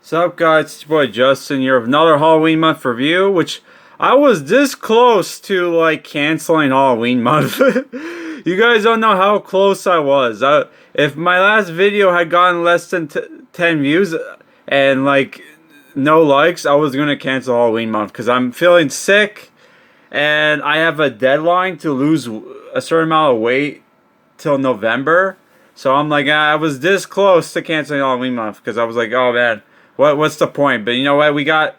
What's up, guys? It's your boy Justin here with another Halloween month review, which I was this close to like canceling Halloween month. You guys don't know how close I was. If my last video had gotten less than 10 views and like no likes, I was gonna cancel Halloween month because I'm feeling sick and I have a deadline to lose a certain amount of weight till November. So I'm like, I was this close to canceling Halloween month because I was like, oh man, what's the point? But you know what?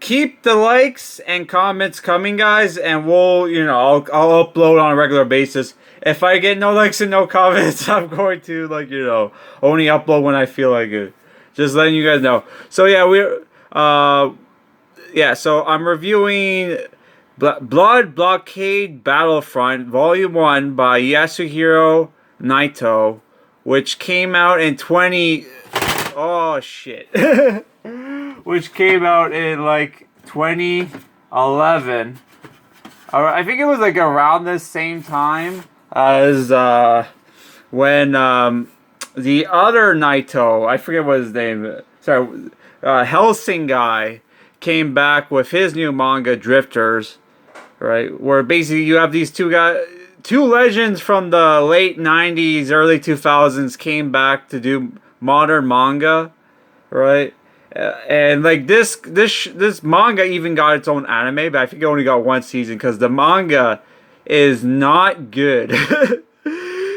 Keep the likes and comments coming, guys, and I'll upload on a regular basis. If I get no likes and no comments, I'm going to only upload when I feel like it. Just letting you guys know. So so I'm reviewing Blood Blockade Battlefront Volume 1 by Yasuhiro Nightow, which came out in which came out in like 2011. I think it was like around the same time as when the other Nightow, I forget what his name, Helsing guy, came back with his new manga Drifters, right? Where basically you have these two legends from the late 90s, early 2000s came back to do modern manga, right? And like this manga even got its own anime, but I think it only got one season because the manga is not good.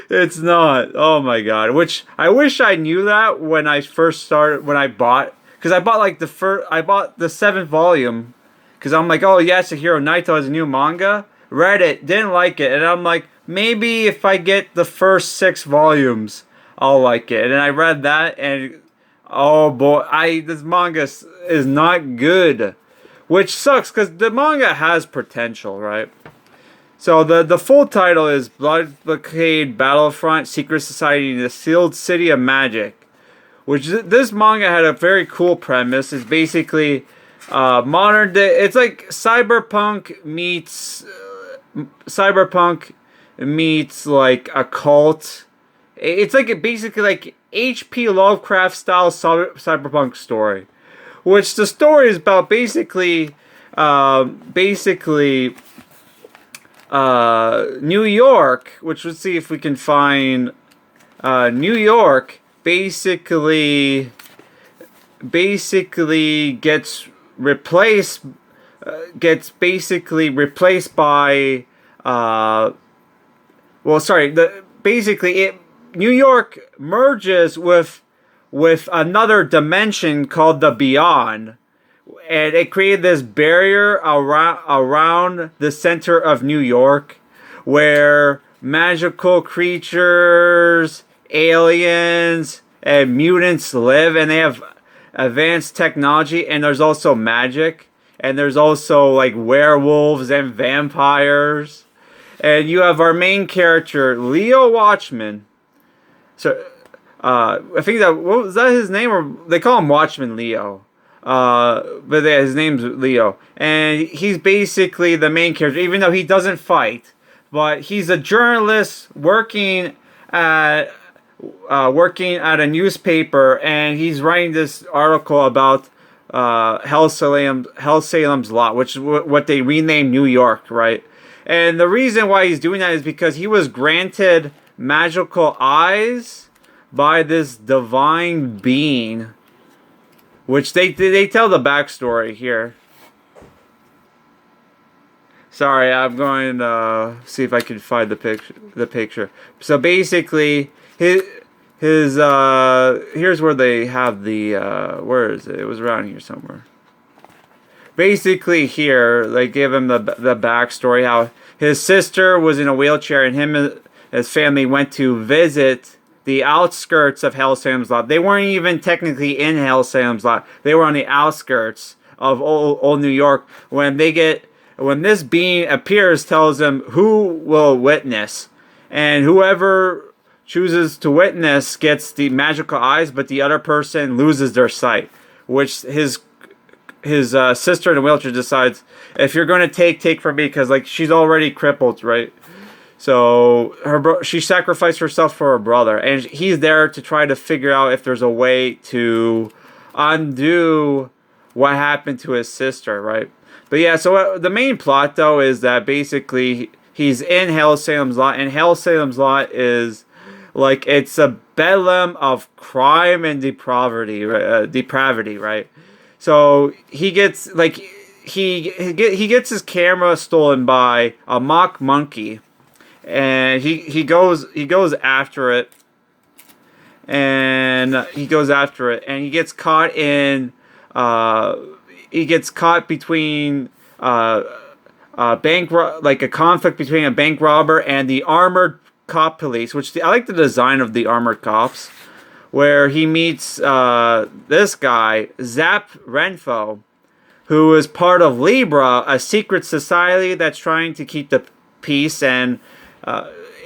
It's not. Oh my god. Which I wish I knew that when I first started, because I bought the 7th volume because I'm like, oh yeah, Yasuhiro Nightow has a new manga. Read it, didn't like it, and I'm like, maybe if I get the first 6 volumes, I'll like it. And I read that, and oh boy, this manga is not good, which sucks because the manga has potential, right? So the full title is Blood Blockade Battlefront: Secret Society in the Sealed City of Magic, which this manga had a very cool premise. It's basically modern day. It's like cyberpunk meets like a cult. It's like basically like H.P. Lovecraft style cyberpunk story, which the story is about basically New York. Which let's see if we can find New York. Basically gets replaced by New York merges with another dimension called the Beyond, and it created this barrier around the center of New York where magical creatures, aliens, and mutants live, and they have advanced technology, and there's also magic, and there's also like werewolves and vampires. And you have our main character, Leo Watchman. So, I think what was that his name? Or they call him Watchman Leo. But yeah, his name's Leo. And he's basically the main character, even though he doesn't fight. But he's a journalist working at a newspaper, and he's writing this article about Hell Salem's Lot, which is what they renamed New York, right? And the reason why he's doing that is because he was granted magical eyes by this divine being, which they tell the backstory here. Sorry, I'm going to see if I can find the picture. So basically, here's where they have the where is it? It was around here somewhere. Basically here, they give him the backstory, how his sister was in a wheelchair and him and his family went to visit the outskirts of Hell Salem's Lot. They weren't even technically in Hell Salem's Lot. They were on the outskirts of old New York. When this being appears, tells them who will witness. And whoever chooses to witness gets the magical eyes, but the other person loses their sight, which his sister in a wheelchair decides, if you're going to take from me, because like she's already crippled, right? So she sacrificed herself for her brother, and he's there to try to figure out if there's a way to undo what happened to his sister, right? But yeah, so the main plot though is that basically he's in Hell Salem's Lot, and Hell Salem's Lot is like it's a bedlam of crime and depravity, right? So he gets like he gets his camera stolen by a mock monkey, and he goes after it, and he gets caught in between like a conflict between a bank robber and the armored cop police, I like the design of the armored cops, where he meets this guy Zap Renfo, who is part of Libra, a secret society that's trying to keep the peace and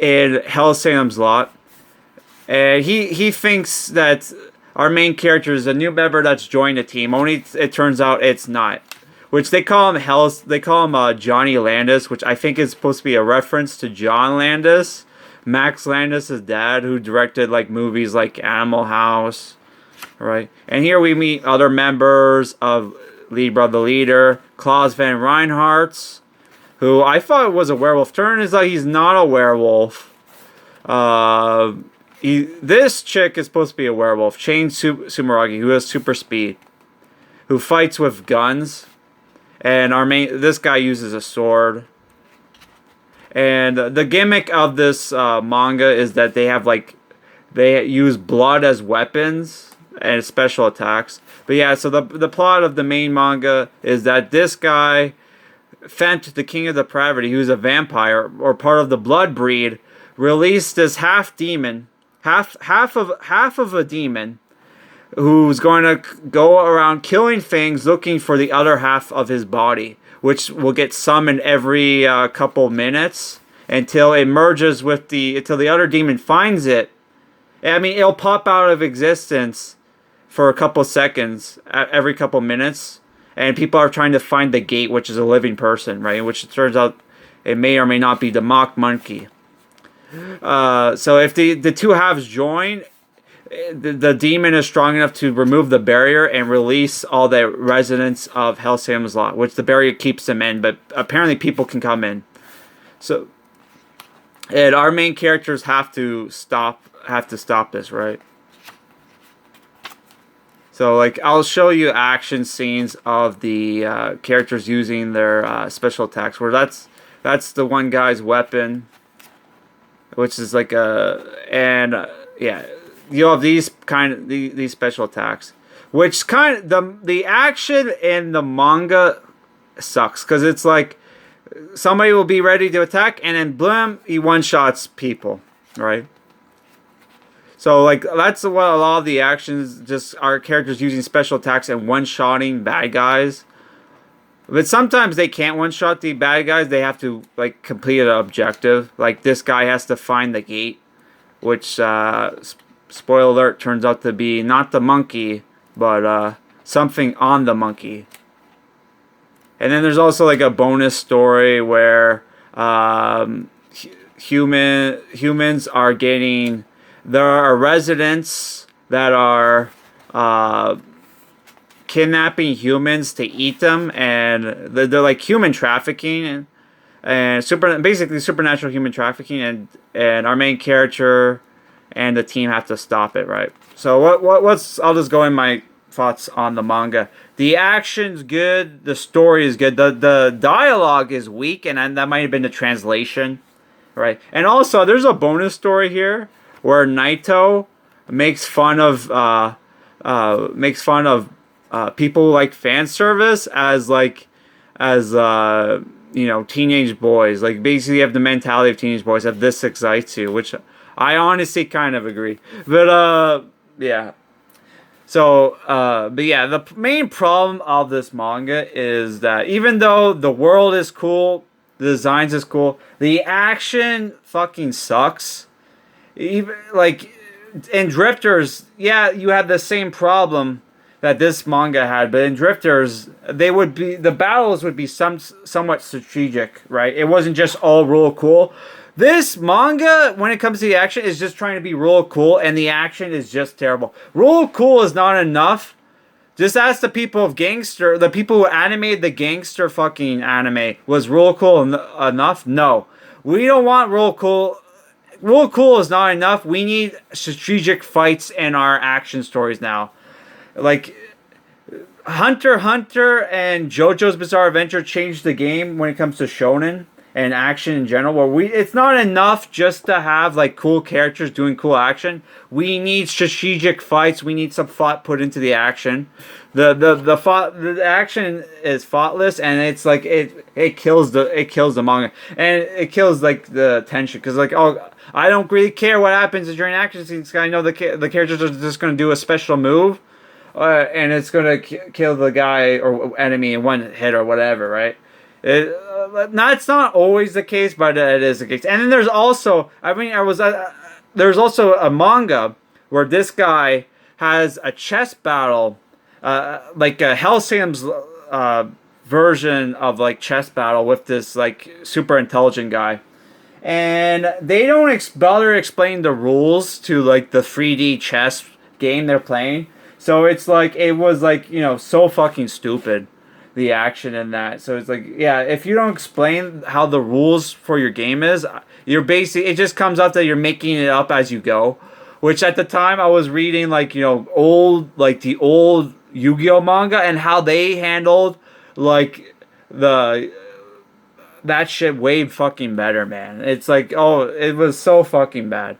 in Hell Salem's Lot. And he thinks that our main character is a new member that's joined the team. Only it turns out it's not. Which they call him Johnny Landis, which I think is supposed to be a reference to John Landis, Max Landis' dad, who directed like movies like Animal House, right? And here we meet other members of Libra, the leader, Klaus Van Reinhardt's, who I thought was a werewolf. Turns out he's not a werewolf. This chick is supposed to be a werewolf, Chain Sumeragi, who has super speed, who fights with guns, and this guy uses a sword. And the gimmick of this manga is that they use blood as weapons and special attacks. But yeah, so the plot of the main manga is that this guy, Fent, the King of Depravity, who's a vampire or part of the blood breed, released this half of a demon, who's going to go around killing things, looking for the other half of his body, which will get summoned every couple minutes until it merges until the other demon finds it. I mean, it'll pop out of existence for a couple seconds every couple minutes, and people are trying to find the gate, which is a living person, right? Which it turns out it may or may not be the mock monkey. So if the two halves join, the demon is strong enough to remove the barrier and release all the residents of Hell Salem's Lot, which the barrier keeps them in, but apparently people can come in. So, and our main characters have to stop this, right? So, like, I'll show you action scenes of the characters using their special attacks, where that's the one guy's weapon, which is like yeah. You have these special attacks, which the action in the manga sucks, because it's like somebody will be ready to attack and then boom, he one-shots people, right? So like that's what a lot of the actions, just our characters using special attacks and one-shotting bad guys. But sometimes they can't one-shot the bad guys. They have to like complete an objective. Like this guy has to find the gate, which spoiler alert, turns out to be not the monkey, but something on the monkey. And then there's also like a bonus story where humans are getting... There are residents that are kidnapping humans to eat them, and they're like human trafficking and basically supernatural human trafficking, and our main character and the team have to stop it, right? So I'll just go in my thoughts on the manga. The action's good, the story is good, the dialogue is weak, and that might have been the translation, right? And also there's a bonus story here where Nightow makes fun of people like fan service as teenage boys. Like basically have the mentality of teenage boys, have this excites you, which I honestly kind of agree. But yeah. So but yeah, the main problem of this manga is that even though the world is cool, the designs is cool, the action fucking sucks. Even like in Drifters, yeah, you had the same problem that this manga had, but in Drifters, the battles would be somewhat strategic, right? It wasn't just all real cool. This manga, when it comes to the action, is just trying to be real cool, and the action is just terrible. Real cool is not enough Just ask the people of Gangster, the people who animated the Gangster fucking anime. Was Rule Cool enough? No. We don't want Rule Cool. Rule Cool is not enough. We need strategic fights in our action stories now. Like, Hunter x Hunter and JoJo's Bizarre Adventure changed the game when it comes to shonen and action in general. Where it's not enough just to have like cool characters doing cool action. We need strategic fights. We need some thought put into the action. The action is thoughtless, and it's like it kills the manga, and it kills like the tension, because like, oh, I don't really care what happens during action scenes. I know the characters are just gonna do a special move. And it's gonna kill the guy or enemy in one hit or whatever, right? It's not always the case, but it is the case. And then there's also, there's also a manga where this guy has a chess battle, like a Hellsam's version of like chess battle with this like super intelligent guy, and they don't bother explain the rules to like the 3D chess game they're playing. So it's like, it was like, you know, so fucking stupid, the action in that. So it's like, yeah, if you don't explain how the rules for your game is, you're basically, it just comes out that you're making it up as you go. Which at the time I was reading like, you know, the old Yu-Gi-Oh manga, and how they handled like that shit way fucking better, man. It's like, oh, it was so fucking bad.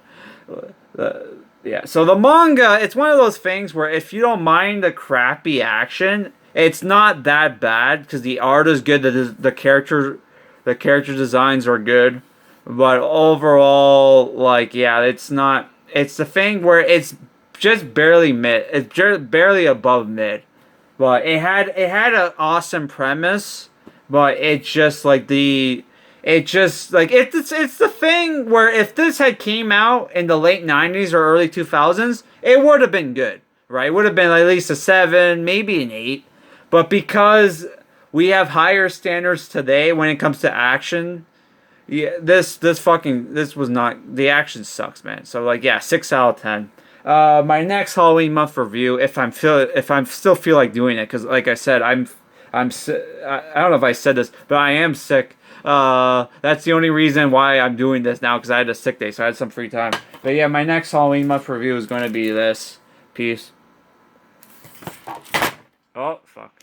Yeah, so the manga, it's one of those things where if you don't mind the crappy action, it's not that bad, because the art is good, the character designs are good, but overall, like, yeah, it's the thing where it's just barely mid, it's just barely above mid, but it had an awesome premise, but it's just like it's the thing where if this had came out in the late 90s or early 2000s, it would have been good, right? It would have been at least a 7, maybe an 8. But because we have higher standards today when it comes to action, yeah, this was not, the action sucks, man. So like, yeah, 6 out of 10. My next Halloween month review, if I'm still feel like doing it, because like I said, I don't know if I said this, but I am sick. That's the only reason why I'm doing this now, because I had a sick day, so I had some free time. But yeah, my next Halloween month review is going to be this. Peace. Oh, fuck.